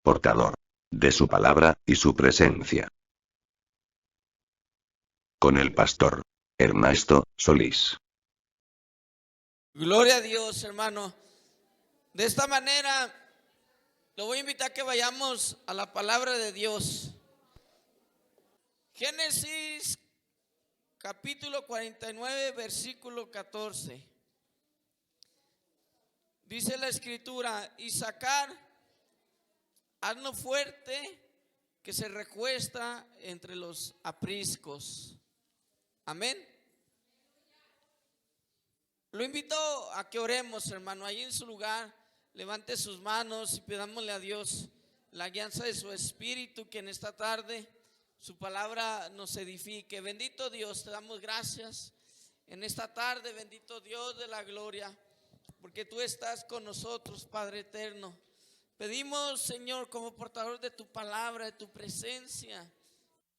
portador de su palabra y su presencia. Con el pastor Ernesto Solís. Gloria a Dios, hermano. De esta manera, lo voy a invitar a que vayamos a la palabra de Dios. Génesis capítulo 49, versículo 14. Dice la escritura: y sacar asno fuerte que se recuesta entre los apriscos. Amén. Lo invito a que oremos, hermano, ahí en su lugar. Levante sus manos y pidámosle a Dios la guianza de su espíritu, que en esta tarde su palabra nos edifique. Bendito Dios, te damos gracias en esta tarde, bendito Dios de la gloria, porque tú estás con nosotros, Padre eterno. Pedimos, Señor, como portador de tu palabra, de tu presencia,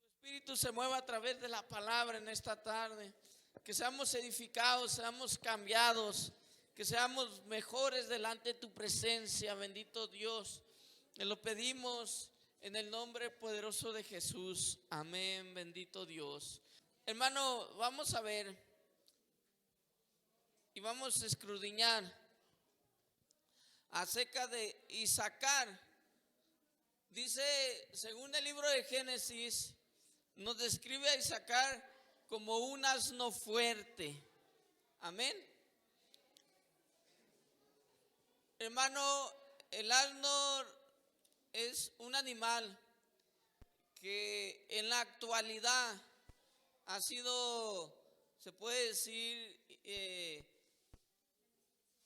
tu espíritu se mueva a través de la palabra en esta tarde. Que seamos edificados, seamos cambiados, que seamos mejores delante de tu presencia, bendito Dios. Te lo pedimos en el nombre poderoso de Jesús. Amén, bendito Dios. Hermano, vamos a ver y vamos a escudriñar acerca de Isaacar. Dice, según el libro de Génesis, nos describe a Isaacar como un asno fuerte. Amén. Hermano, el asno es un animal que en la actualidad ha sido, se puede decir,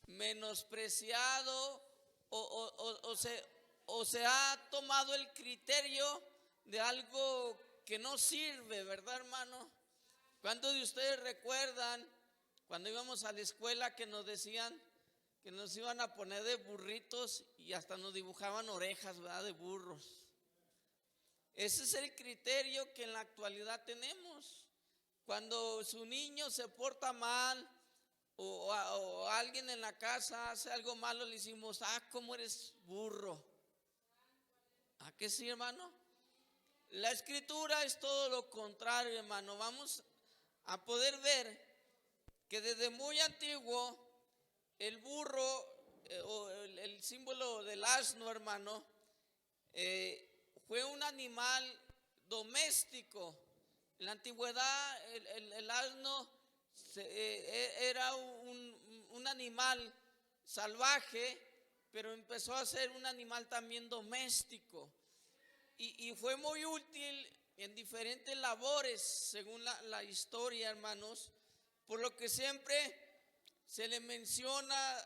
menospreciado o se ha tomado el criterio de algo que no sirve, ¿verdad, hermano? ¿Cuántos de ustedes recuerdan cuando íbamos a la escuela que nos decían que nos iban a poner de burritos y hasta nos dibujaban orejas, ¿verdad?, de burros? Ese es el criterio que en la actualidad tenemos. Cuando su niño se porta mal o alguien en la casa hace algo malo, le decimos: ¿cómo eres burro? ¿A qué sí, hermano? La escritura es todo lo contrario, hermano. Vamos a poder ver que desde muy antiguo el burro o el símbolo del asno, hermano, fue un animal doméstico. En la antigüedad el asno era un animal salvaje, pero empezó a ser un animal también doméstico y fue muy útil en diferentes labores, según la historia, hermanos, por lo que siempre se le menciona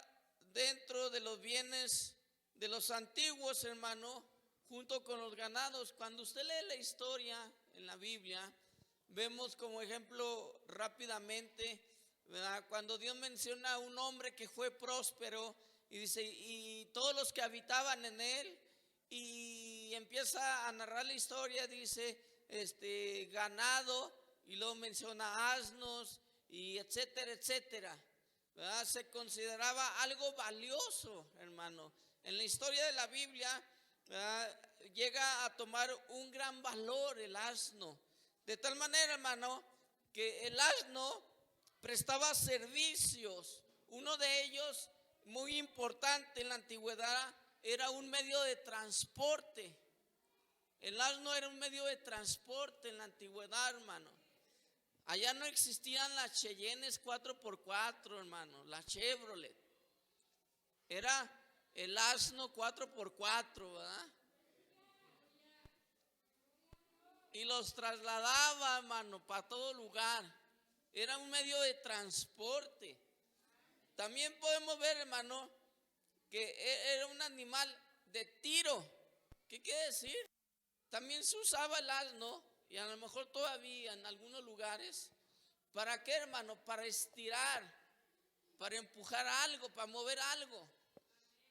dentro de los bienes de los antiguos, hermano, junto con los ganados. Cuando usted lee la historia en la Biblia, vemos como ejemplo rápidamente, ¿verdad?, cuando Dios menciona a un hombre que fue próspero y dice: y todos los que habitaban en él, y empieza a narrar la historia, dice ganado, y luego menciona asnos y etcétera, etcétera, ¿verdad? Se consideraba algo valioso, hermano. En la historia de la Biblia, ¿verdad?, llega a tomar un gran valor el asno, de tal manera, hermano, que el asno prestaba servicios. Uno de ellos, muy importante en la antigüedad, era un medio de transporte. El asno era un medio de transporte en la antigüedad, hermano. Allá no existían las Cheyennes 4x4, hermano, la Chevrolet. Era el asno 4x4, ¿verdad? Y los trasladaba, hermano, para todo lugar. Era un medio de transporte. También podemos ver, hermano, que era un animal de tiro. ¿Qué quiere decir? También se usaba el asno, y a lo mejor todavía en algunos lugares. ¿Para qué, hermano? Para estirar, para empujar algo, para mover algo,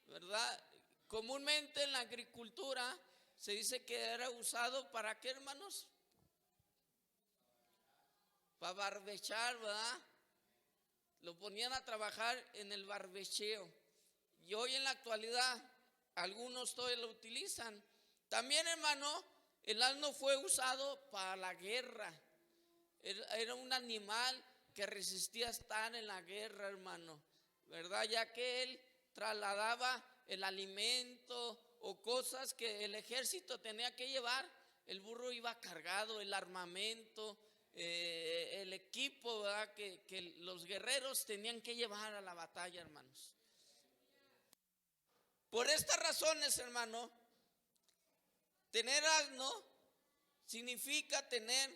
¿verdad? Comúnmente en la agricultura se dice que era usado ¿para qué, hermanos? Para barbechar, ¿verdad? Lo ponían a trabajar en el barbecheo. Y hoy en la actualidad algunos todavía lo utilizan, También, hermano, el asno fue usado para la guerra. Era un animal que resistía estar en la guerra, hermano, ¿verdad? Ya que él trasladaba el alimento o cosas que el ejército tenía que llevar. El burro iba cargado, el armamento, el equipo, ¿verdad? Que los guerreros tenían que llevar a la batalla, hermanos. Por estas razones, hermano, tener asno significa tener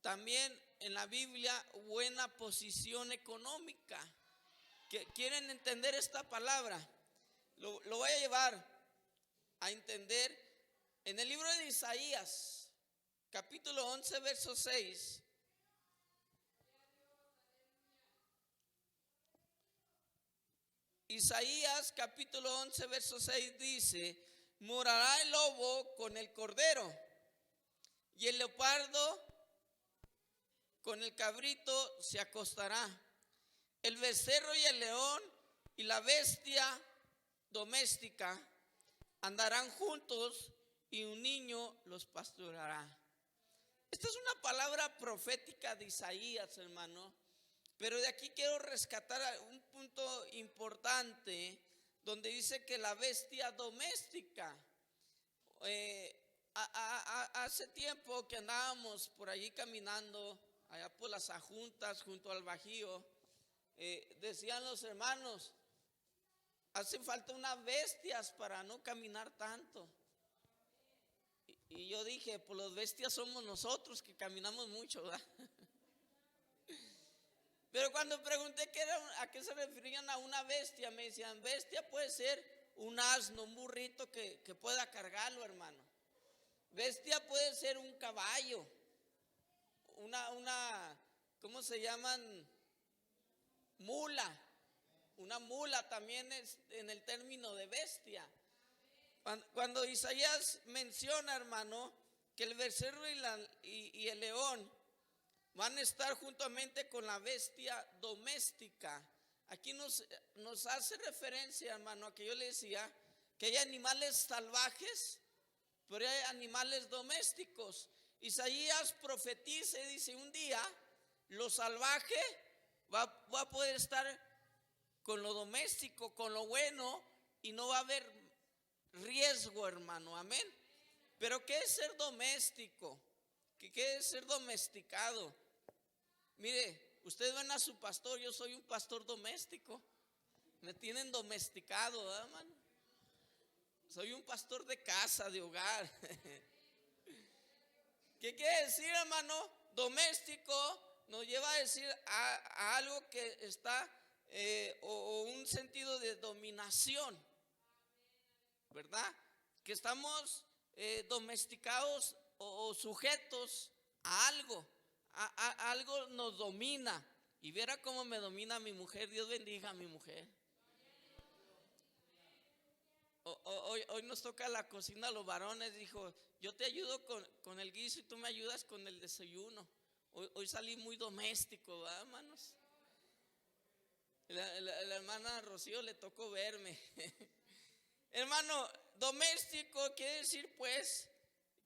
también en la Biblia buena posición económica. ¿Quieren entender esta palabra? Lo voy a llevar a entender en el libro de Isaías, capítulo 11, verso 6. Isaías capítulo 11, verso 6 dice: morará el lobo con el cordero y el leopardo con el cabrito se acostará. El becerro y el león y la bestia doméstica andarán juntos y un niño los pastoreará. Esta es una palabra profética de Isaías, hermano. Pero de aquí quiero rescatar un punto importante donde dice que la bestia doméstica. Hace tiempo que andábamos por allí caminando, allá por las Ajuntas, junto al Bajío, decían los hermanos, hacen falta unas bestias para no caminar tanto. Y yo dije, pues los bestias somos nosotros que caminamos mucho, ¿verdad? Pero cuando pregunté a qué se referían a una bestia, me decían, bestia puede ser un asno, un burrito que pueda cargarlo, hermano. Bestia puede ser un caballo, ¿cómo se llaman? Mula. Una mula también es en el término de bestia. Cuando Isaías menciona, hermano, que el becerro y el león van a estar juntamente con la bestia doméstica. Aquí nos hace referencia, hermano, a que yo le decía que hay animales salvajes, pero hay animales domésticos. Isaías profetiza y dice, un día lo salvaje va a poder estar con lo doméstico, con lo bueno, y no va a haber riesgo, hermano, amén. Pero ¿qué es ser doméstico? ¿Qué es ser domesticado? Mire, ustedes ven a su pastor, yo soy un pastor doméstico. Me tienen domesticado, ¿verdad, hermano? Soy un pastor de casa, de hogar. ¿Qué quiere decir, hermano? Doméstico nos lleva a decir a algo que está, o un sentido de dominación, ¿verdad? Que estamos domesticados o sujetos a algo. Algo nos domina. Y viera cómo me domina mi mujer. Dios bendiga a mi mujer. Hoy nos toca la cocina a los varones. Dijo, yo te ayudo con el guiso y tú me ayudas con el desayuno. Hoy salí muy doméstico, ¿verdad, hermanos? La hermana Rocío le tocó verme. Hermano, doméstico quiere decir pues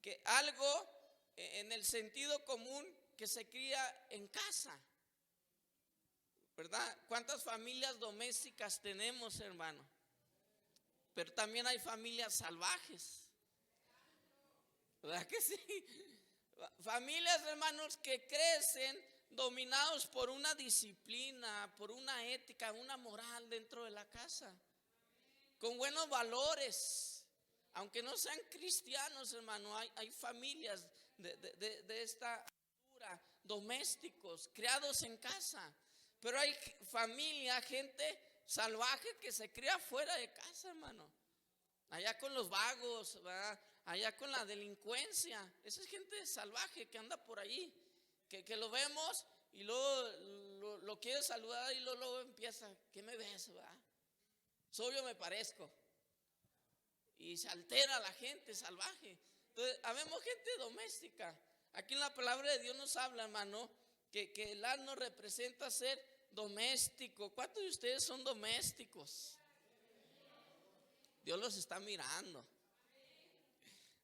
que algo en el sentido común que se cría en casa, ¿verdad? ¿Cuántas familias domésticas tenemos, hermano? Pero también hay familias salvajes, ¿verdad que sí? Familias, hermanos, que crecen dominados por una disciplina, por una ética, una moral dentro de la casa, con buenos valores. Aunque no sean cristianos, hermano, hay familias de esta cultura, domésticos, criados en casa. Pero hay familia, gente salvaje que se cría fuera de casa, hermano. Allá con los vagos, ¿verdad? Allá con la delincuencia. Esa es gente salvaje que anda por ahí, que lo vemos y luego lo quiere saludar y luego empieza, ¿qué me ves, verdad? Soy yo, me parezco. Y se altera la gente salvaje. Entonces, habemos gente doméstica. Aquí en la palabra de Dios nos habla, hermano, que el asno representa ser doméstico. ¿Cuántos de ustedes son domésticos? Dios los está mirando.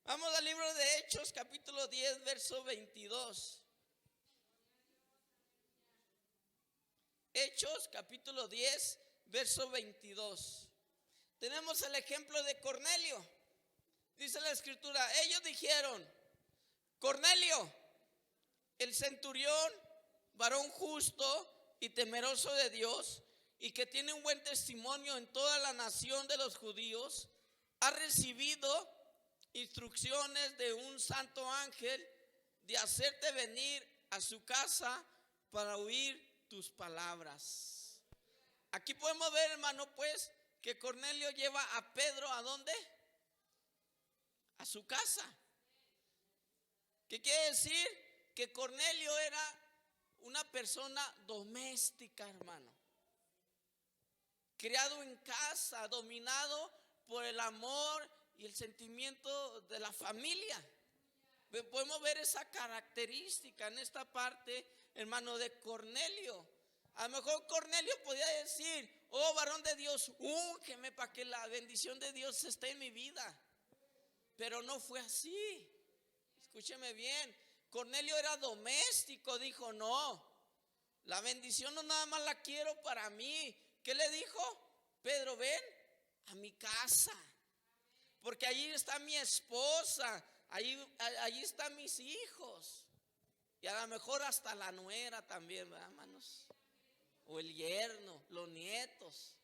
Vamos al libro de Hechos, capítulo 10, verso 22. Hechos, capítulo 10, verso 22. Tenemos el ejemplo de Cornelio. Dice la escritura, ellos dijeron, Cornelio, el centurión, varón justo y temeroso de Dios, y que tiene un buen testimonio en toda la nación de los judíos, ha recibido instrucciones de un santo ángel de hacerte venir a su casa para oír tus palabras. Aquí podemos ver, hermano, pues, que Cornelio lleva a Pedro ¿a dónde? A su casa. ¿Qué quiere decir? Que Cornelio era una persona doméstica, hermano. Criado en casa, dominado por el amor y el sentimiento de la familia. Podemos ver esa característica en esta parte, hermano, de Cornelio. A lo mejor Cornelio podía decir, oh varón de Dios, úngeme para que la bendición de Dios esté en mi vida. Pero no fue así. Escúcheme bien, Cornelio era doméstico, dijo, no, la bendición no nada más la quiero para mí. ¿Qué le dijo? Pedro, ven a mi casa, porque allí está mi esposa, allí están mis hijos, y a lo mejor hasta la nuera también, ¿verdad, hermanos? O el yerno, los nietos.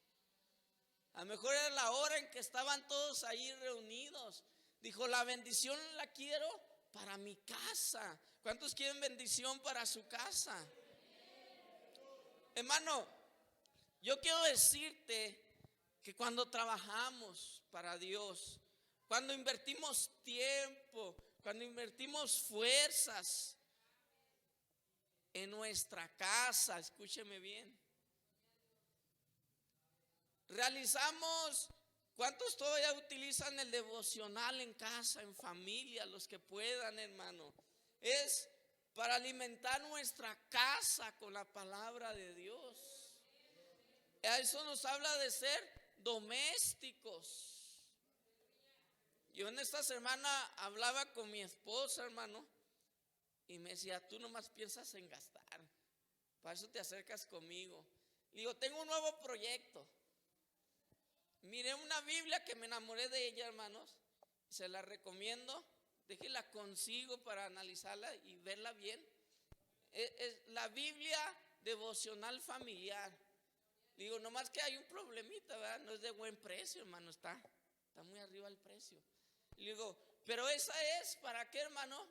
A lo mejor era la hora en que estaban todos ahí reunidos. Dijo, la bendición la quiero para mi casa. ¿Cuántos quieren bendición para su casa? Hermano, yo quiero decirte que cuando trabajamos para Dios, cuando invertimos tiempo, cuando invertimos fuerzas en nuestra casa, escúcheme bien, realizamos, ¿cuántos todavía utilizan el devocional en casa, en familia? Los que puedan, hermano. Es para alimentar nuestra casa con la palabra de Dios. A eso nos habla de ser domésticos. Yo en esta semana hablaba con mi esposa, hermano, y me decía, tú nomás piensas en gastar, para eso te acercas conmigo. Le digo, tengo un nuevo proyecto. Miré una Biblia que me enamoré de ella, hermanos, se la recomiendo. Déjela consigo para analizarla y verla bien. Es la Biblia devocional familiar. Digo, nomás que hay un problemita, ¿verdad? No es de buen precio, hermano, está muy arriba el precio. Y digo, pero esa es, ¿para qué, hermano?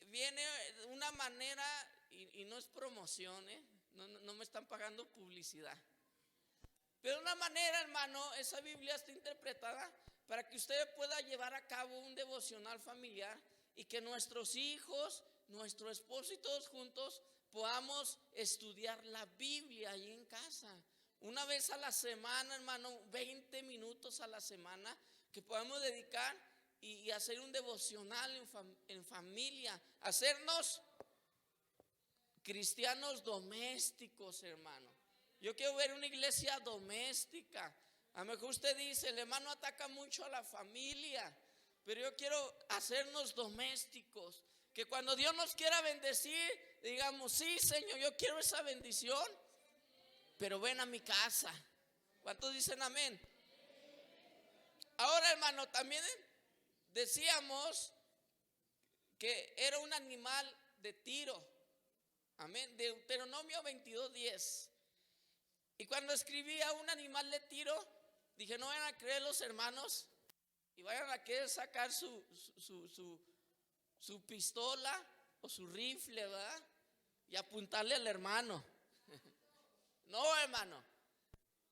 Viene una manera, y no es promoción, no me están pagando publicidad. Pero una manera, hermano, esa Biblia está interpretada para que usted pueda llevar a cabo un devocional familiar y que nuestros hijos, nuestro esposo y todos juntos podamos estudiar la Biblia ahí en casa. Una vez a la semana, hermano, 20 minutos a la semana que podamos dedicar y hacer un devocional en familia. Hacernos cristianos domésticos, hermano. Yo quiero ver una iglesia doméstica. A lo mejor usted dice, el hermano ataca mucho a la familia, pero yo quiero hacernos domésticos. Que cuando Dios nos quiera bendecir, digamos, sí, Señor, yo quiero esa bendición, pero ven a mi casa. ¿Cuántos dicen amén? Ahora, hermano, también decíamos que era un animal de tiro. Amén. Deuteronomio 22:10. Y cuando escribía un animal de tiro, dije, no vayan a creer los hermanos y vayan a querer sacar su pistola o su rifle, ¿verdad? Y apuntarle al hermano. No, hermano.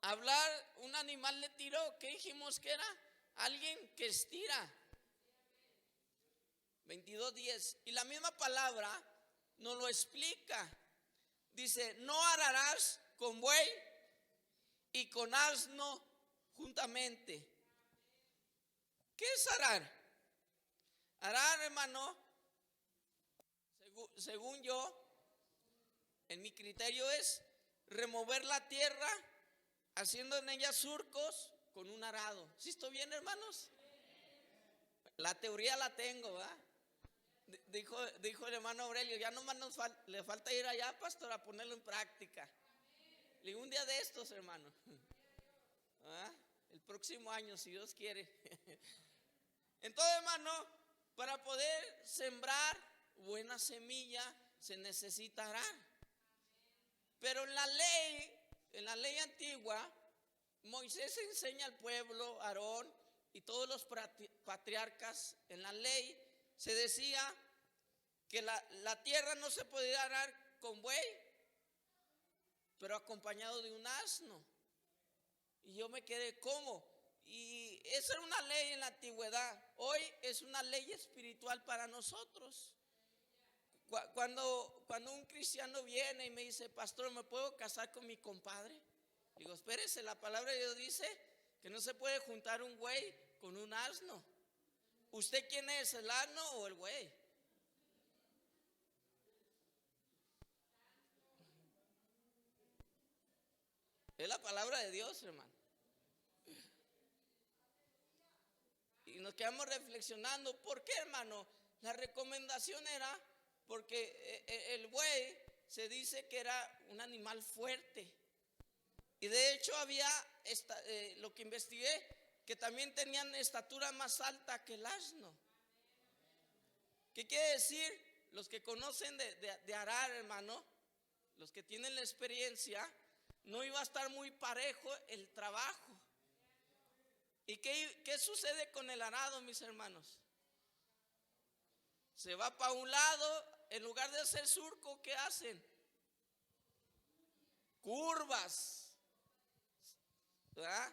Hablar un animal de tiro, ¿qué dijimos que era? Alguien que estira. 22:10. Y la misma palabra nos lo explica. Dice, no ararás con buey y con asno juntamente. ¿Qué es arar? Arar, hermano, según yo, en mi criterio es remover la tierra haciendo en ella surcos con un arado. ¿Sí estoy bien, hermanos? La teoría la tengo, ¿verdad? Dijo el hermano Aurelio, ya nomás le falta ir allá, pastor, a ponerlo en práctica. Le digo, un día de estos, hermano. ¿Ah? El próximo año, si Dios quiere. Entonces, hermano, para poder sembrar buena semilla se necesitará. Pero en la ley antigua, Moisés enseña al pueblo, Aarón y todos los patriarcas, en la ley se decía que la tierra no se podía arar con buey, pero acompañado de un asno. Y yo me quedé, ¿cómo? Y esa era una ley en la antigüedad. Hoy es una ley espiritual para nosotros. Cuando un cristiano viene y me dice, pastor, ¿me puedo casar con mi compadre? Digo, espérese, la palabra de Dios dice que no se puede juntar un güey con un asno. ¿Usted quién es, el asno o el güey? Es la palabra de Dios, hermano. Y nos quedamos reflexionando. ¿Por qué, hermano? La recomendación era porque el buey se dice que era un animal fuerte. Y de hecho había, lo que investigué, que también tenían estatura más alta que el asno. ¿Qué quiere decir? Los que conocen de arar, hermano, los que tienen la experiencia, no iba a estar muy parejo el trabajo. ¿Y qué sucede con el arado, mis hermanos? Se va para un lado, en lugar de hacer surco, ¿qué hacen? Curvas, ¿verdad?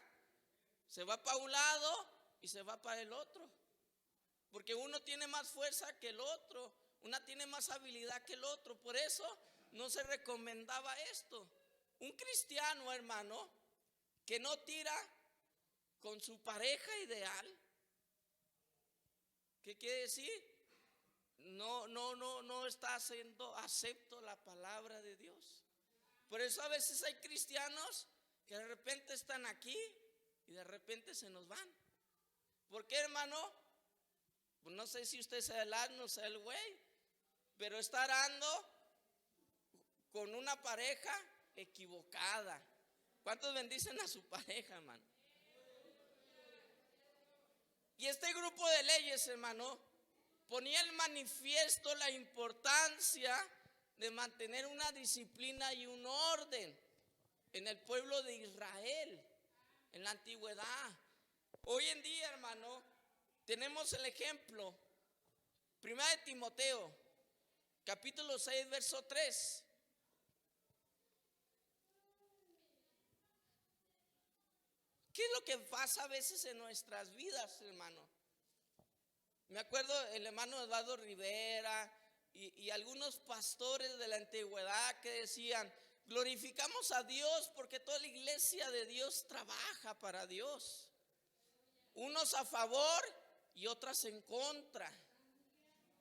Se va para un lado y se va para el otro, porque uno tiene más fuerza que el otro, una tiene más habilidad que el otro. Por eso no se recomendaba esto. Un cristiano, hermano, que no tira con su pareja ideal, ¿qué quiere decir? No está haciendo acepto la palabra de Dios. Por eso a veces hay cristianos que de repente están aquí y de repente se nos van. ¿Por qué, hermano? Pues no sé si usted sea el asno, sea el güey, pero está arando con una pareja equivocada. ¿Cuántos bendicen a su pareja, hermano? Y este grupo de leyes, hermano, ponía en manifiesto la importancia de mantener una disciplina y un orden en el pueblo de Israel, en la antigüedad. Hoy en día, hermano, tenemos el ejemplo, 1 de Timoteo, capítulo 6, verso 3. ¿Qué es lo que pasa a veces en nuestras vidas, hermano? Me acuerdo el hermano Eduardo Rivera y algunos pastores de la antigüedad que decían, glorificamos a Dios porque toda la iglesia de Dios trabaja para Dios. Unos a favor y otras en contra.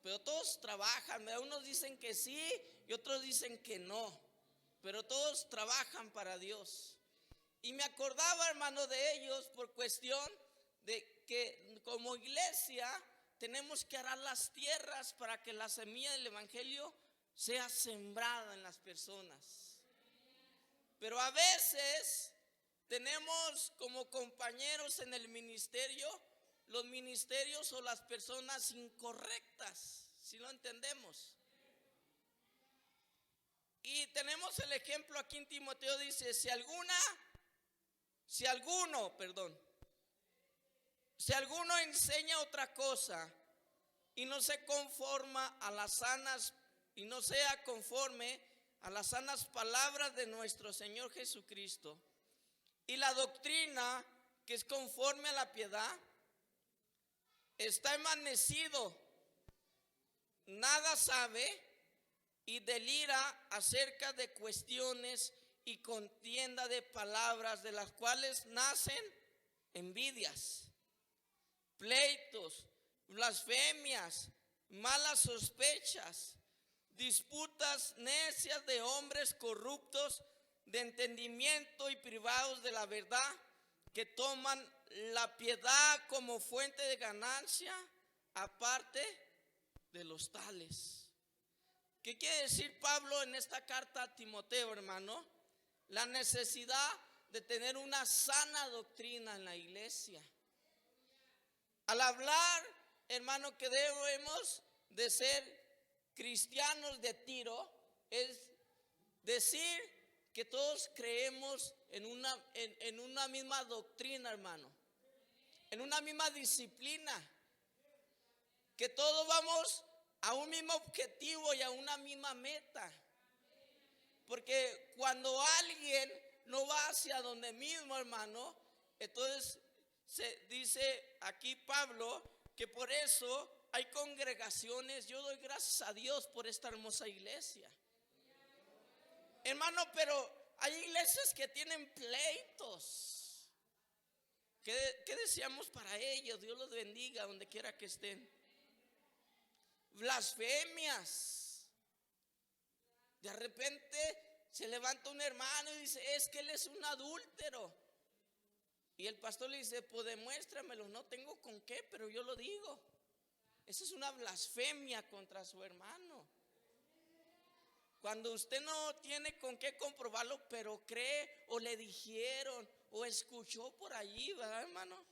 Pero todos trabajan, ¿verdad? Unos dicen que sí y otros dicen que no. Pero todos trabajan para Dios. Y me acordaba, hermano, de ellos por cuestión de que como iglesia tenemos que arar las tierras para que la semilla del evangelio sea sembrada en las personas. Pero a veces tenemos como compañeros en el ministerio los ministerios o las personas incorrectas, ¿sí lo entendemos? Y tenemos el ejemplo aquí en Timoteo, dice, si alguno enseña otra cosa y no se conforma a las sanas y no sea conforme a las sanas palabras de nuestro Señor Jesucristo y la doctrina que es conforme a la piedad, está envanecido, nada sabe y delira acerca de cuestiones y contienda de palabras, de las cuales nacen envidias, pleitos, blasfemias, malas sospechas, disputas necias de hombres corruptos de entendimiento y privados de la verdad, que toman la piedad como fuente de ganancia, aparte de los tales. ¿Qué quiere decir Pablo en esta carta a Timoteo, hermano? La necesidad de tener una sana doctrina en la iglesia. Al hablar, hermano, que debemos de ser cristianos de tiro, es decir que todos creemos en una misma doctrina, hermano, en una misma disciplina, que todos vamos a un mismo objetivo y a una misma meta. Porque cuando alguien no va hacia donde mismo, hermano, entonces se dice aquí Pablo que por eso hay congregaciones. Yo doy gracias a Dios por esta hermosa iglesia, hermano, pero hay iglesias que tienen pleitos. ¿Qué deseamos para ellos? Dios los bendiga donde quiera que estén. Blasfemias. De repente se levanta un hermano y dice: es que él es un adúltero. Y el pastor le dice: pues demuéstramelo. No tengo con qué, pero yo lo digo. Esa es una blasfemia contra su hermano. Cuando usted no tiene con qué comprobarlo, pero cree o le dijeron o escuchó por allí, ¿verdad, hermano?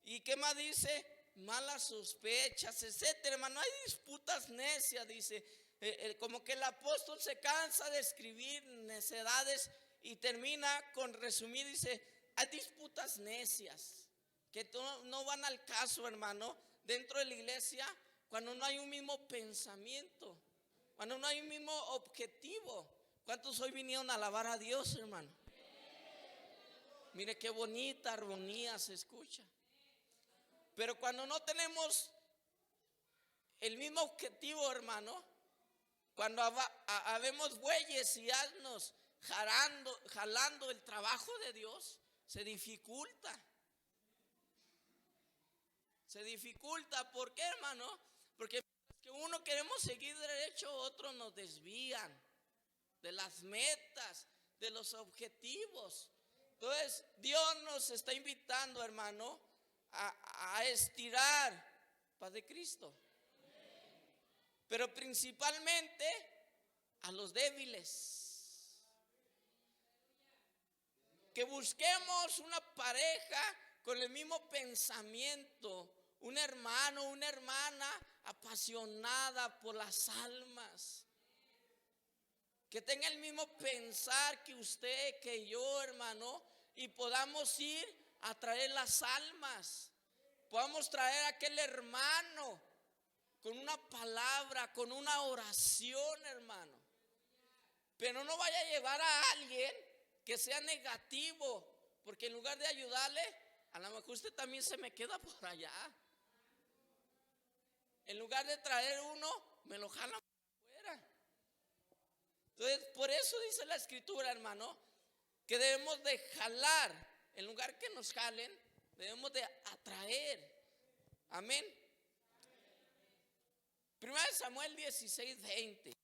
¿Y qué más dice? Malas sospechas, etcétera, hermano. Hay disputas necias, dice. Como que el apóstol se cansa de escribir necedades y termina con resumir, dice: hay disputas necias que no van al caso, hermano, dentro de la iglesia, cuando no hay un mismo pensamiento, cuando no hay un mismo objetivo. ¿Cuántos hoy vinieron a alabar a Dios, hermano? Mire qué bonita armonía se escucha. Pero cuando no tenemos el mismo objetivo, hermano, cuando habemos bueyes y asnos jalando el trabajo de Dios, se dificulta. Se dificulta. ¿Por qué, hermano? Porque que uno queremos seguir derecho, otros nos desvían de las metas, de los objetivos. Entonces Dios nos está invitando, hermano, a estirar paz de Cristo, pero principalmente a los débiles. Que busquemos una pareja con el mismo pensamiento, un hermano, una hermana apasionada por las almas, que tenga el mismo pensar que usted, que yo, hermano, y podamos ir a traer las almas. Podamos traer a aquel hermano con una palabra, con una oración, hermano. Pero no vaya a llevar a alguien que sea negativo, porque en lugar de ayudarle, a lo mejor usted también se me queda por allá. En lugar de traer uno, me lo jalan por afuera. Entonces, por eso dice la escritura, hermano, que debemos de jalar. En lugar que nos jalen, debemos de atraer. Amén. 1 Samuel 16:20.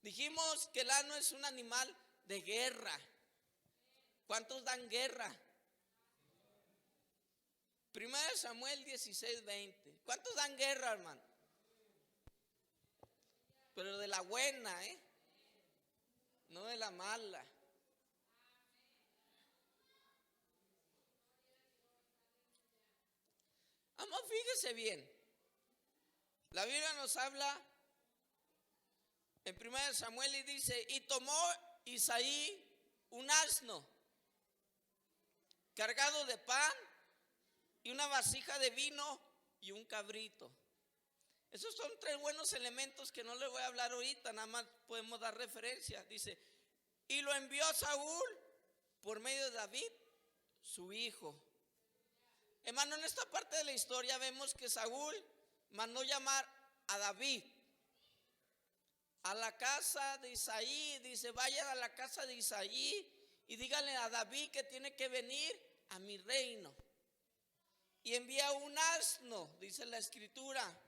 Dijimos que el asno es un animal de guerra. ¿Cuántos dan guerra? 1 Samuel 16:20. ¿Cuántos dan guerra, hermano? Pero de la buena, no de la mala. Vamos, fíjese bien. La Biblia nos habla en 1 Samuel y dice: y tomó Isaí un asno cargado de pan y una vasija de vino y un cabrito. Esos son tres buenos elementos que no les voy a hablar ahorita, nada más podemos dar referencia. Dice: y lo envió a Saúl por medio de David, su hijo. Hermano, en esta parte de la historia vemos que Saúl mandó llamar a David a la casa de Isaí. Dice: vayan a la casa de Isaí y díganle a David que tiene que venir a mi reino. Y envía un asno, dice la escritura.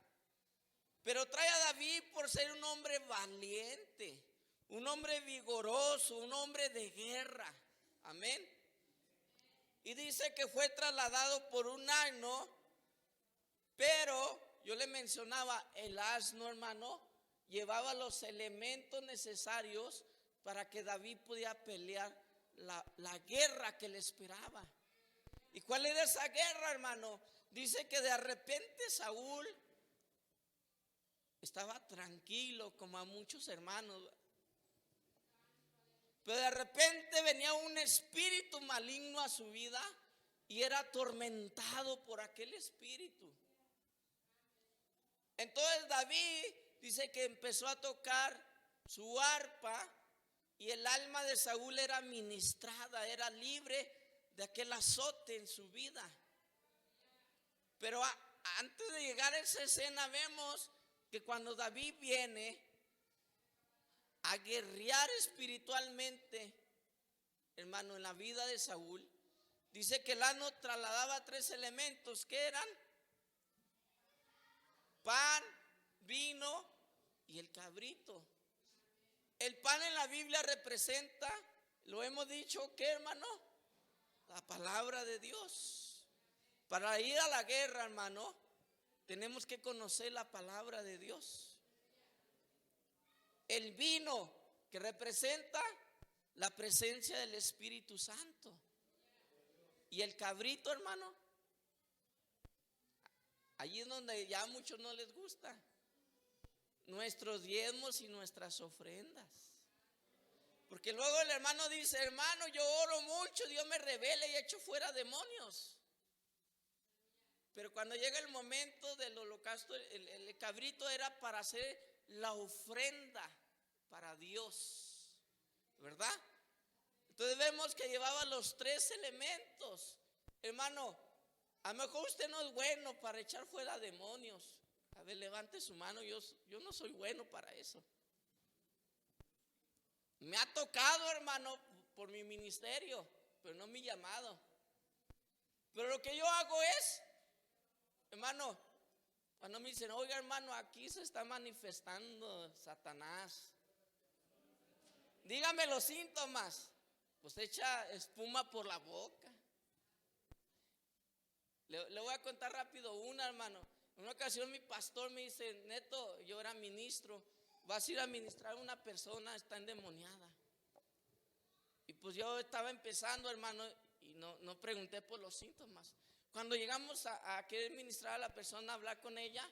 Pero trae a David por ser un hombre valiente, un hombre vigoroso, un hombre de guerra. Amén. Y dice que fue trasladado por un asno Pero yo le mencionaba, el asno, hermano, llevaba los elementos necesarios para que David pudiera pelear la guerra que le esperaba. ¿Y cuál era esa guerra, hermano? Dice que de repente Saúl estaba tranquilo, como a muchos hermanos, pero de repente venía un espíritu maligno a su vida y era atormentado por aquel espíritu. Entonces David dice que empezó a tocar su arpa y el alma de Saúl era ministrada, era libre de aquel azote en su vida. Pero antes de llegar a esa escena vemos que cuando David viene a guerrear espiritualmente, hermano, en la vida de Saúl, dice que el asno trasladaba 3 elementos, que eran pan, vino y el cabrito. El pan en la Biblia representa, lo hemos dicho, ¿qué, hermano? La palabra de Dios. Para ir a la guerra, hermano, tenemos que conocer la palabra de Dios. El vino, que representa la presencia del Espíritu Santo. Y el cabrito, hermano, allí es donde ya a muchos no les gusta. Nuestros diezmos y nuestras ofrendas. Porque luego el hermano dice, hermano, yo oro mucho, Dios me revela y echo fuera demonios. Pero cuando llega el momento del holocausto, el cabrito era para hacer la ofrenda para Dios, ¿verdad? Entonces vemos que llevaba los 3 elementos. Hermano, a lo mejor usted no es bueno para echar fuera demonios. A ver, levante su mano, yo no soy bueno para eso. Me ha tocado, hermano, por mi ministerio, pero no mi llamado. Pero lo que yo hago es, hermano, cuando me dicen, oiga, hermano, aquí se está manifestando Satanás, dígame los síntomas. Pues echa espuma por la boca. Le voy a contar rápido una, hermano. En una ocasión mi pastor me dice, Neto, yo era ministro, vas a ir a ministrar a una persona, está endemoniada. Y pues yo estaba empezando, hermano, y no pregunté por los síntomas. Cuando llegamos a querer ministrar a la persona, a hablar con ella,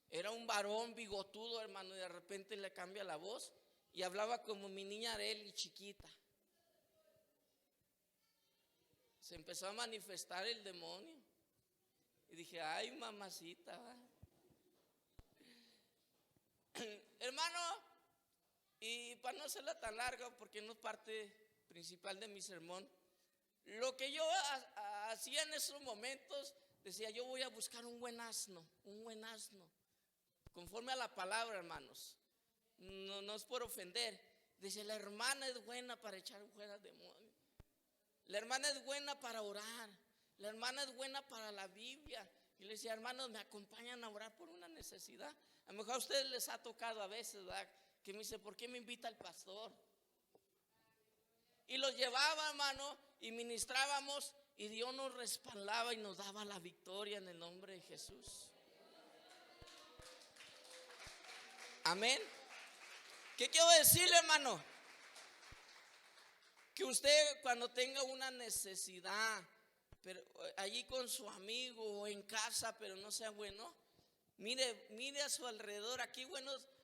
era un varón bigotudo, hermano, y de repente le cambia la voz y hablaba como mi niña Arely, chiquita. Se empezó a manifestar el demonio. Y dije, ay, mamacita, ¿va? Hermano, y para no hacerla tan larga, porque no es parte principal de mi sermón, lo que yo hacía en esos momentos, decía, yo voy a buscar un buen asno, conforme a la palabra, hermanos. No es por ofender. Dice, la hermana es buena para echar fuera demonios. La hermana es buena para orar. La hermana es buena para la Biblia. Y le decía, hermanos, me acompañan a orar por una necesidad. A lo mejor a ustedes les ha tocado a veces, ¿verdad? Que me dice, ¿por qué me invita el pastor? Y los llevaba, hermano, y ministrábamos, y Dios nos respaldaba y nos daba la victoria en el nombre de Jesús. Amén. ¿Qué quiero decirle, hermano? Que usted cuando tenga una necesidad, pero allí con su amigo o en casa, pero no sea bueno, mire a su alrededor. Aquí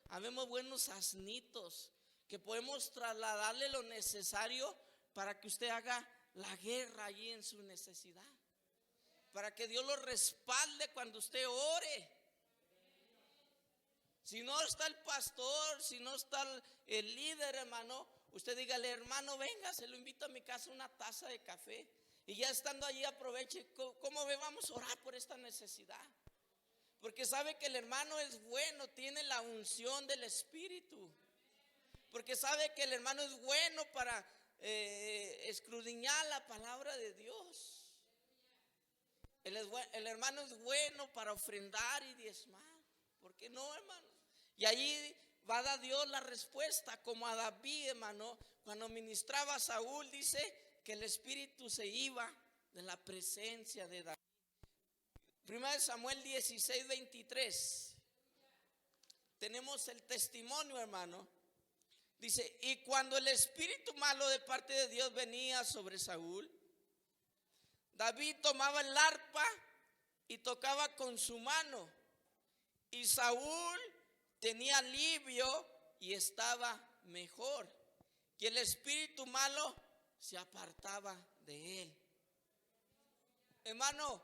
habemos buenos asnitos que podemos trasladarle lo necesario para que usted haga la guerra allí en su necesidad, para que Dios lo respalde cuando usted ore. Si no está el pastor, si no está el líder, hermano, usted dígale, hermano, venga, se lo invito a mi casa una taza de café. Y ya estando allí aproveche, ¿cómo ve? Vamos a orar por esta necesidad. Porque sabe que el hermano es bueno, tiene la unción del Espíritu. Porque sabe que el hermano es bueno para escudriñar la palabra de Dios. El hermano es bueno para ofrendar y diezmar. ¿Por qué no, hermano? Y allí va a dar Dios la respuesta, como a David, hermano, cuando ministraba a Saúl, dice que el espíritu se iba de la presencia de David. Primera de Samuel 16:23. Tenemos el testimonio, hermano. Dice, y cuando el espíritu malo de parte de Dios venía sobre Saúl, David tomaba el arpa y tocaba con su mano, y Saúl tenía alivio y estaba mejor, y el espíritu malo se apartaba de él. Hermano,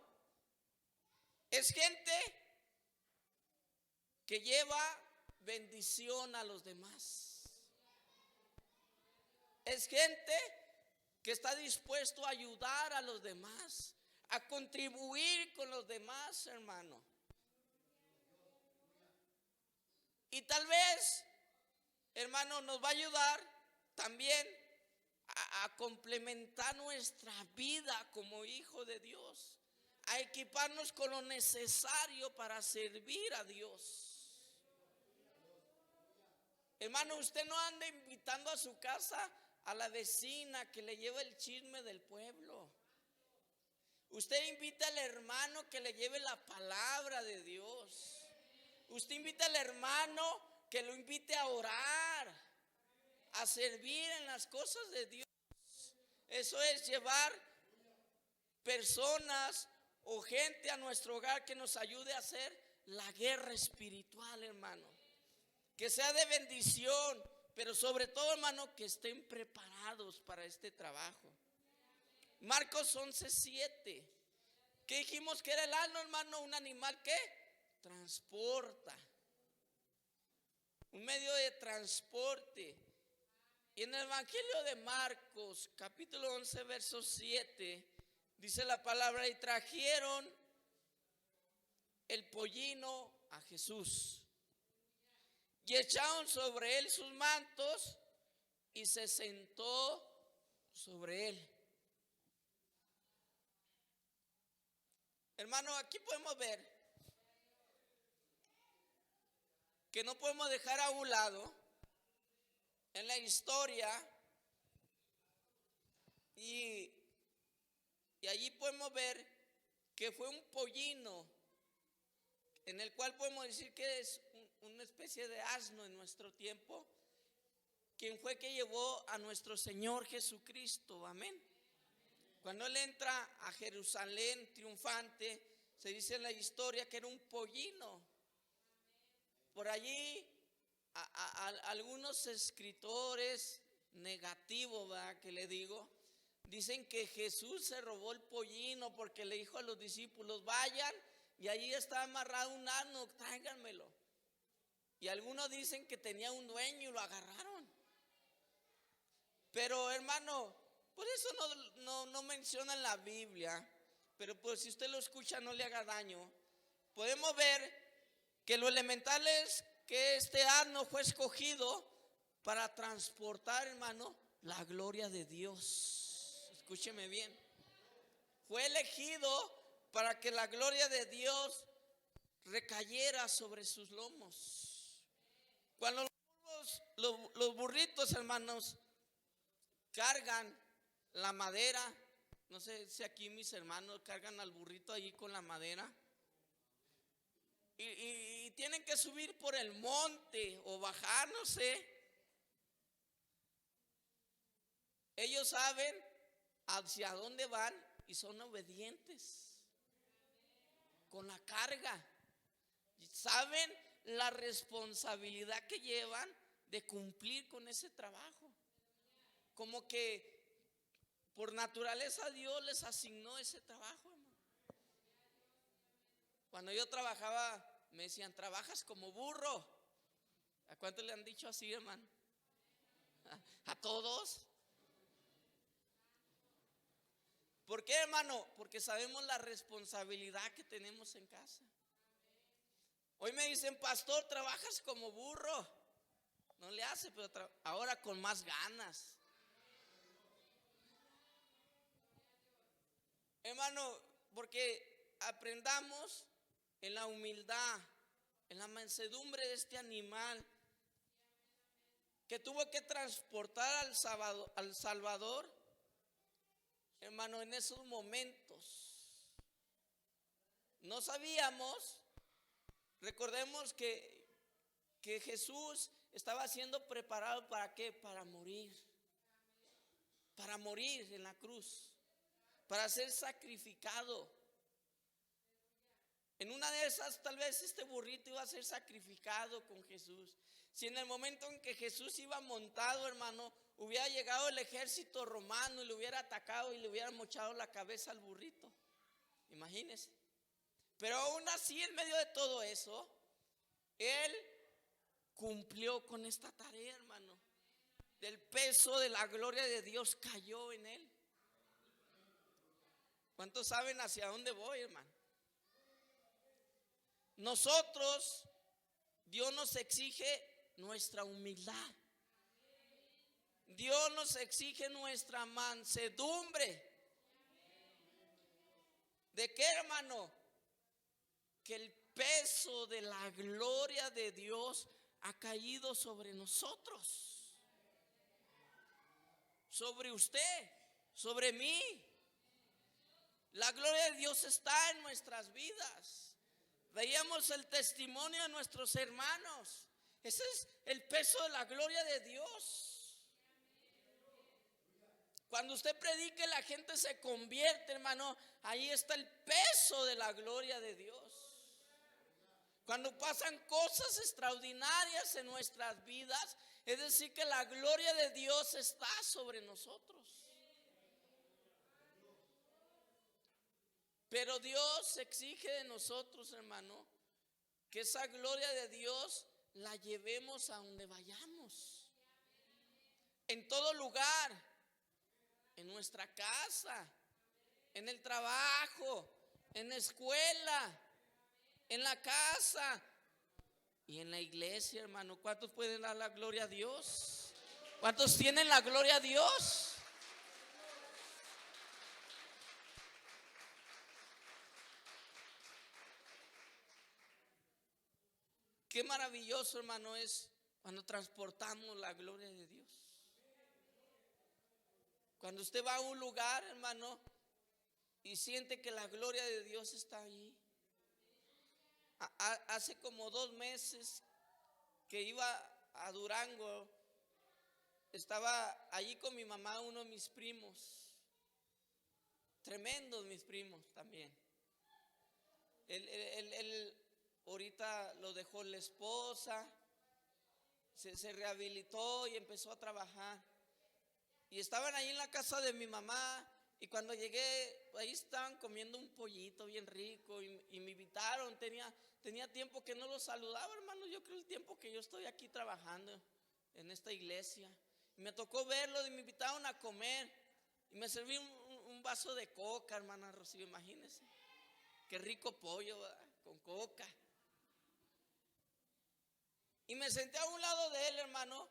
es gente que lleva bendición a los demás. Es gente que está dispuesto a ayudar a los demás, a contribuir con los demás, hermano. Y tal vez, hermano, nos va a ayudar también a complementar nuestra vida como hijo de Dios, a equiparnos con lo necesario para servir a Dios. Hermano, usted no anda invitando a su casa a la vecina que le lleva el chisme del pueblo. Usted invita al hermano que le lleve la palabra de Dios. Usted invita al hermano que lo invite a orar, a servir en las cosas de Dios. Eso es llevar personas o gente a nuestro hogar que nos ayude a hacer la guerra espiritual, hermano. Que sea de bendición, pero sobre todo, hermano, que estén preparados para este trabajo. Marcos 11:7. ¿Qué dijimos que era el asno, hermano? Un animal que transporta, un medio de transporte. Y en el Evangelio de Marcos, capítulo 11, verso 7, dice la palabra, y trajeron el pollino a Jesús, y echaron sobre él sus mantos, y se sentó sobre él. Hermano, aquí podemos ver que no podemos dejar a un lado en la historia, y allí podemos ver que fue un pollino, en el cual podemos decir que es una especie de asno en nuestro tiempo, quien fue que llevó a nuestro Señor Jesucristo, amén. Cuando él entra a Jerusalén triunfante, se dice en la historia que era un pollino. Por allí algunos escritores negativos, ¿verdad?, que le digo, dicen que Jesús se robó el pollino porque le dijo a los discípulos, vayan, y allí está amarrado un asno, tráiganmelo. Y algunos dicen que tenía un dueño y lo agarraron. Pero, hermano, por eso no menciona en la Biblia, pero pues si usted lo escucha no le haga daño. Podemos ver que lo elemental es que este asno fue escogido para transportar, hermano, la gloria de Dios. Escúcheme bien. Fue elegido para que la gloria de Dios recayera sobre sus lomos. Cuando los burritos, hermanos, cargan la madera, no sé si aquí mis hermanos cargan al burrito ahí con la madera, y tienen que subir por el monte o bajar, no sé. Ellos saben hacia dónde van y son obedientes con la carga. Saben la responsabilidad que llevan de cumplir con ese trabajo. Como que por naturaleza Dios les asignó ese trabajo, hermano. Cuando yo trabajaba, me decían, trabajas como burro. ¿A cuántos le han dicho así, hermano? ¿A todos? ¿Por qué, hermano? Porque sabemos la responsabilidad que tenemos en casa. Hoy me dicen, pastor, trabajas como burro. No le hace, pero ahora con más ganas. Hermano, porque aprendamos en la humildad, en la mansedumbre de este animal que tuvo que transportar al Salvador, hermano, en esos momentos. no sabíamos, recordemos que Jesús estaba siendo preparado ¿para qué? Para morir en la cruz, para ser sacrificado. En una de esas, tal vez este burrito iba a ser sacrificado con Jesús. Si en el momento en que Jesús iba montado, hermano, hubiera llegado el ejército romano y le hubiera atacado y le hubiera mochado la cabeza al burrito, imagínense. Pero aún así, en medio de todo eso, Él cumplió con esta tarea, hermano. Del peso de la gloria de Dios cayó en Él. ¿Cuántos saben hacia dónde voy, hermano? Nosotros, Dios nos exige nuestra humildad. Dios nos exige nuestra mansedumbre. ¿De qué, hermano? Que el peso de la gloria de Dios ha caído sobre nosotros, sobre usted, sobre mí. La gloria de Dios está en nuestras vidas. Veíamos el testimonio de nuestros hermanos. Ese es el peso de la gloria de Dios. Cuando usted predique, la gente se convierte, hermano. Ahí está el peso de la gloria de Dios. Cuando pasan cosas extraordinarias en nuestras vidas, es decir, que la gloria de Dios está sobre nosotros. Pero Dios exige de nosotros, hermano, que esa gloria de Dios la llevemos a donde vayamos. En todo lugar, en nuestra casa, en el trabajo, en la escuela, en la casa y en la iglesia, hermano. ¿Cuántos pueden dar la gloria a Dios? ¿Cuántos tienen la gloria a Dios? Qué maravilloso, hermano, es cuando transportamos la gloria de Dios. Cuando usted va a un lugar, hermano, y siente que la gloria de Dios está ahí. Hace como 2 meses que iba a Durango, estaba allí con mi mamá, uno de mis primos, tremendos mis primos también. Él ahorita lo dejó la esposa, se rehabilitó y empezó a trabajar. Y estaban ahí en la casa de mi mamá. Y cuando llegué, ahí estaban comiendo un pollito bien rico y me invitaron. Tenía tiempo que no los saludaba, hermano. Yo creo el tiempo que yo estoy aquí trabajando en esta iglesia. Y me tocó verlo y me invitaron a comer. Y me serví un vaso de coca, hermana Rocío, imagínense. Qué rico pollo, ¿verdad? Con coca. Y me senté a un lado de él, hermano.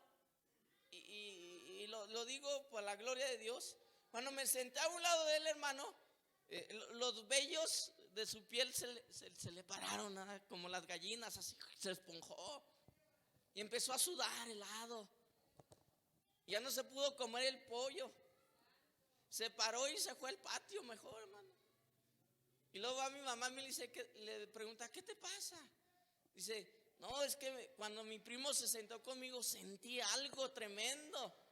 Y lo digo por la gloria de Dios. Cuando me senté a un lado de él, hermano, los vellos de su piel se le pararon, ¿no? Como las gallinas, así se esponjó. Y empezó a sudar helado. Ya no se pudo comer el pollo. Se paró y se fue al patio mejor, hermano. Y luego va mi mamá y le pregunta, ¿qué te pasa? Dice, no, es que cuando mi primo se sentó conmigo sentí algo tremendo.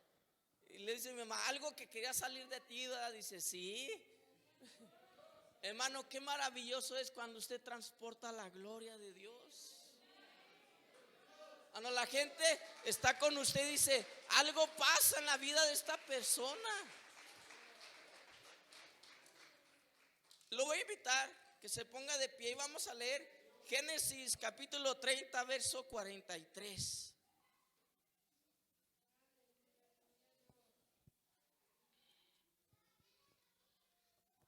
Y le dice mi mamá, algo que quería salir de ti, ¿verdad? Dice, sí. Hermano, qué maravilloso es cuando usted transporta la gloria de Dios. Cuando la gente está con usted y dice, algo pasa en la vida de esta persona. Lo voy a invitar que se ponga de pie y vamos a leer Génesis capítulo 30, verso 43.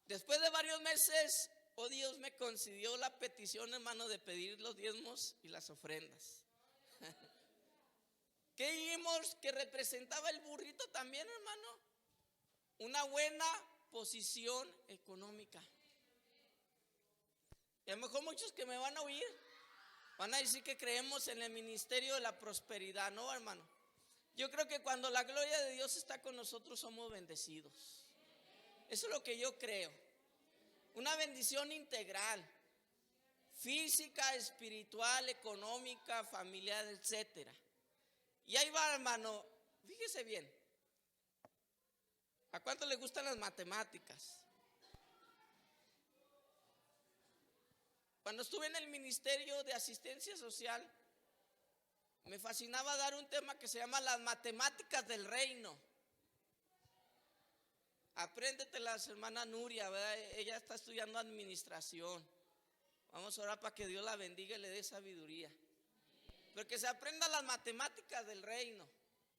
Después de varios meses, oh Dios me concedió la petición, hermano, de pedir los diezmos y las ofrendas. ¿Qué vimos que representaba el burrito también, hermano? Una buena posición económica. Y a lo mejor muchos que me van a oír van a decir que creemos en el ministerio de la prosperidad, ¿no, hermano? Yo creo que cuando la gloria de Dios está con nosotros somos bendecidos. Eso es lo que yo creo. Una bendición integral. física, espiritual, económica, familiar, etcétera. Y ahí va, hermano, fíjese bien. ¿A cuánto le gustan las matemáticas? Cuando estuve en el Ministerio de Asistencia Social, me fascinaba dar un tema que se llama las matemáticas del reino. Apréndetelas, hermana Nuria, ¿verdad? Ella está estudiando administración. Vamos a orar para que Dios la bendiga y le dé sabiduría. Pero que se aprenda las matemáticas del reino.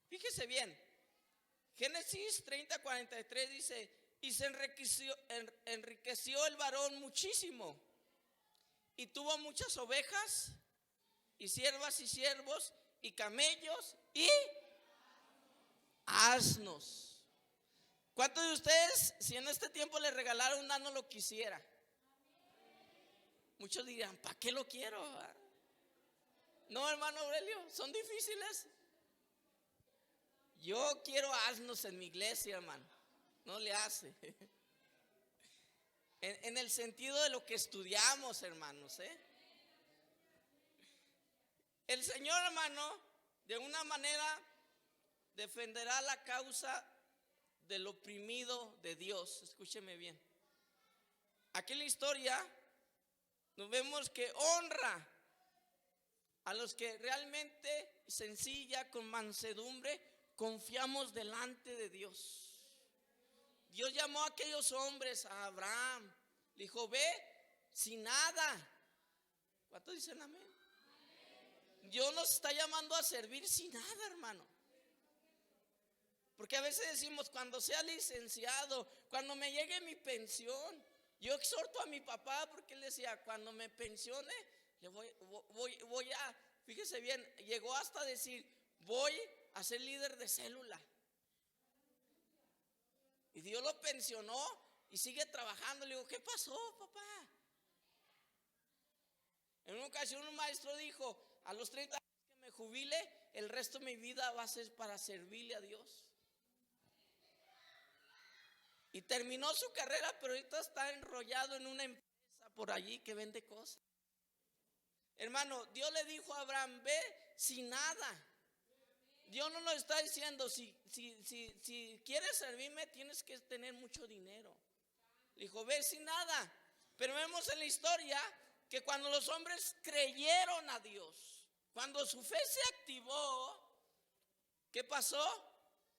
Fíjese bien, Génesis 30:43 dice: y se enriqueció el varón muchísimo, y tuvo muchas ovejas, y siervas y siervos, y camellos, y asnos. ¿Cuántos de ustedes, si en este tiempo le regalaron un asno, lo quisiera? Muchos dirían, ¿para qué lo quiero? No, hermano Aurelio, son difíciles. Yo quiero asnos en mi iglesia, hermano. No le hace. En el sentido de lo que estudiamos, hermanos, El Señor, hermano, de una manera defenderá la causa del oprimido de Dios. Escúcheme bien. Aquí en la historia nos vemos que honra a los que realmente, sencilla, con mansedumbre, confiamos delante de Dios. Dios llamó a aquellos hombres, a Abraham, le dijo: ve sin nada. ¿Cuántos dicen amén? Dios nos está llamando a servir sin nada, hermano. Porque a veces decimos, cuando sea licenciado, cuando me llegue mi pensión. Yo exhorto a mi papá porque él decía, cuando me pensione, le voy a, fíjese bien, llegó hasta decir, voy a ser líder de célula. Y Dios lo pensionó y sigue trabajando. Le digo, ¿qué pasó, papá? En una ocasión un maestro dijo, a los 30 años que me jubile, el resto de mi vida va a ser para servirle a Dios. Y terminó su carrera, pero ahorita está enrollado en una empresa por allí que vende cosas. Hermano, Dios le dijo a Abraham, ve sin nada. Dios no nos está diciendo, si quieres servirme, tienes que tener mucho dinero. Le dijo, ve sin nada. Pero vemos en la historia que cuando los hombres creyeron a Dios, cuando su fe se activó, ¿qué pasó?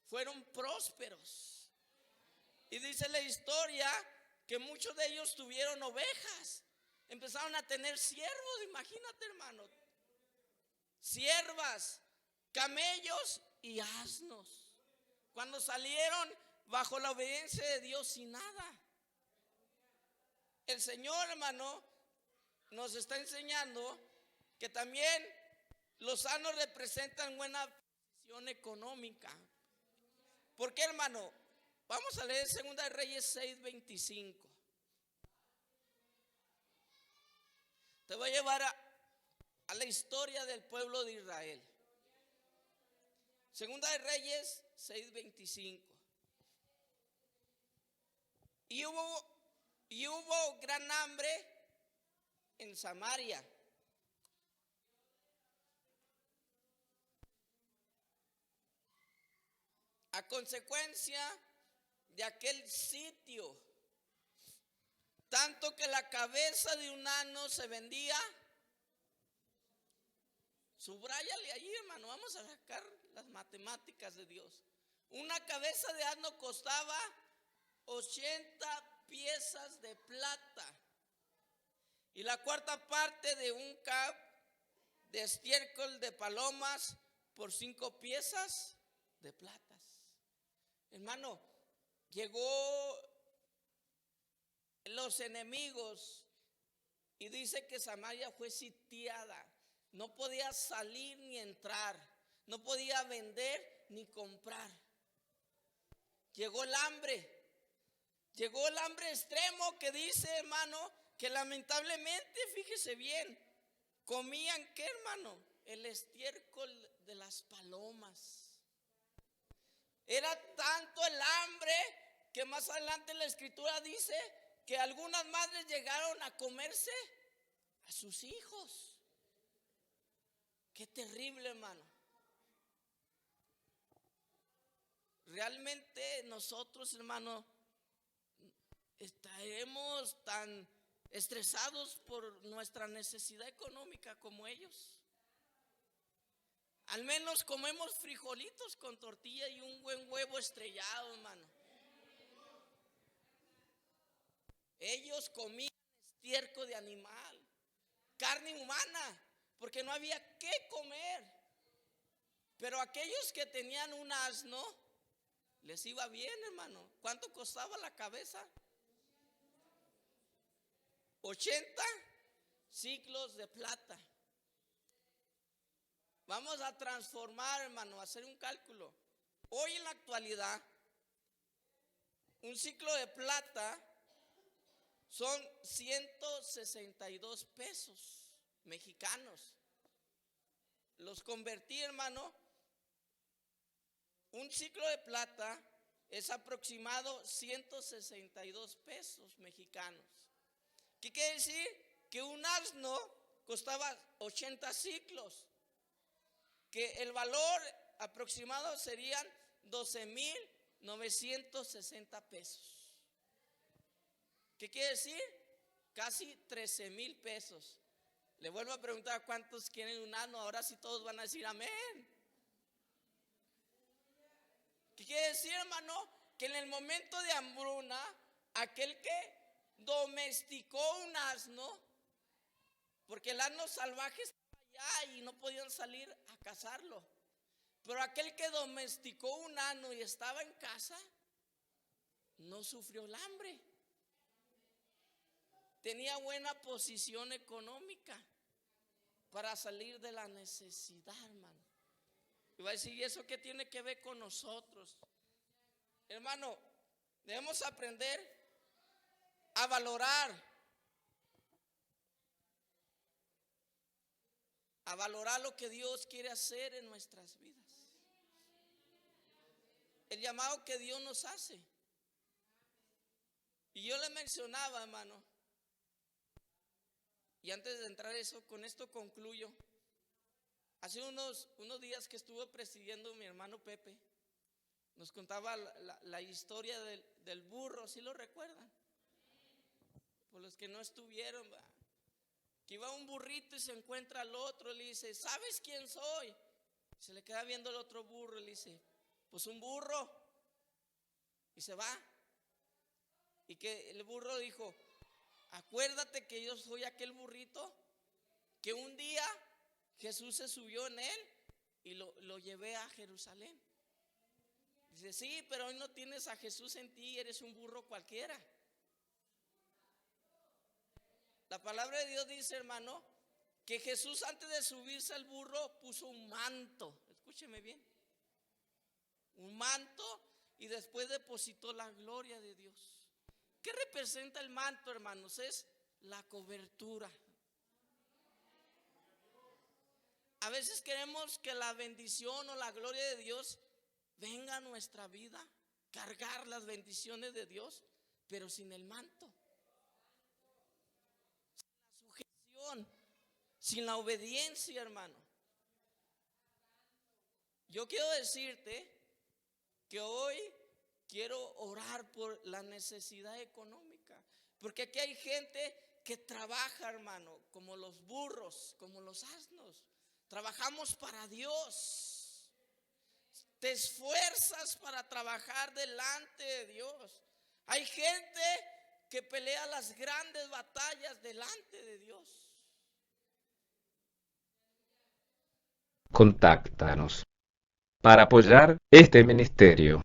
Fueron prósperos. Y dice la historia que muchos de ellos tuvieron ovejas. Empezaron a tener siervos, imagínate, hermano. Siervas, camellos y asnos. Cuando salieron bajo la obediencia de Dios sin nada. El Señor, hermano, nos está enseñando que también los asnos representan buena posición económica. ¿Por qué, hermano? Vamos a leer 2 de Reyes 6:25. Te voy a llevar a la historia del pueblo de Israel. 2 de Reyes 6:25. Y hubo gran hambre en Samaria. A consecuencia de aquel sitio, tanto que la cabeza de un asno se vendía. Subráyale ahí, hermano, vamos a sacar las matemáticas de Dios. Una cabeza de asno costaba 80 piezas de plata, y la cuarta parte de un cab de estiércol de palomas por 5 piezas de platas. Hermano, llegó los enemigos y dice que Samaria fue sitiada. No podía salir ni entrar, no podía vender ni comprar. Llegó el hambre extremo que dice, hermano, que lamentablemente, fíjese bien, comían, ¿qué, hermano? El estiércol de las palomas. Era tanto el hambre que más adelante la escritura dice que algunas madres llegaron a comerse a sus hijos. Qué terrible, hermano. Realmente nosotros, hermano, estaremos tan estresados por nuestra necesidad económica como ellos. Al menos comemos frijolitos con tortilla y un buen huevo estrellado, hermano. Ellos comían estiércol de animal, carne humana, porque no había qué comer. Pero aquellos que tenían un asno, les iba bien, hermano. ¿Cuánto costaba la cabeza? 80 ciclos de plata. Vamos a transformar, hermano, a hacer un cálculo. Hoy en la actualidad, un ciclo de plata son 162 pesos mexicanos. Los convertí, hermano. Un ciclo de plata es aproximado 162 pesos mexicanos. ¿Qué quiere decir? Que un asno costaba 80 ciclos, que el valor aproximado serían 12,960 pesos. ¿Qué quiere decir? Casi 13,000 pesos. Le vuelvo a preguntar cuántos quieren un asno. Ahora sí todos van a decir amén. ¿Qué quiere decir, hermano? Que en el momento de hambruna, aquel que domesticó un asno, porque el asno salvaje estaba allá y no podían salir a cazarlo, pero aquel que domesticó un asno y estaba en casa, no sufrió el hambre. Tenía buena posición económica para salir de la necesidad, hermano. Y va a decir, ¿y eso qué tiene que ver con nosotros? Hermano, debemos aprender a valorar lo que Dios quiere hacer en nuestras vidas. El llamado que Dios nos hace. Y yo le mencionaba, hermano, y antes de entrar eso, con esto concluyo. Hace unos días que estuvo presidiendo mi hermano Pepe, nos contaba la historia del burro, ¿sí lo recuerdan? Por los que no estuvieron, que iba un burrito y se encuentra al otro, le dice, ¿sabes quién soy? Se le queda viendo el otro burro y le dice, pues un burro. Y se va. Y que el burro dijo, acuérdate que yo soy aquel burrito que un día Jesús se subió en él y lo llevé a Jerusalén. Dice, sí, pero hoy no tienes a Jesús en ti, eres un burro cualquiera. La palabra de Dios dice, hermano, que Jesús antes de subirse al burro puso un manto. Escúcheme bien. Un manto y después depositó la gloria de Dios. ¿Qué representa el manto, hermanos? Es la cobertura. A veces queremos que la bendición o la gloria de Dios venga a nuestra vida, cargar las bendiciones de Dios, pero sin el manto, sin la sujeción, sin la obediencia, hermano. Yo quiero decirte que hoy quiero orar por la necesidad económica, porque aquí hay gente que trabaja, hermano, como los burros, como los asnos. Trabajamos para Dios. Te esfuerzas para trabajar delante de Dios. Hay gente que pelea las grandes batallas delante de Dios. Contáctanos para apoyar este ministerio.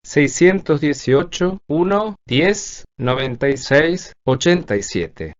618 1 10 96 87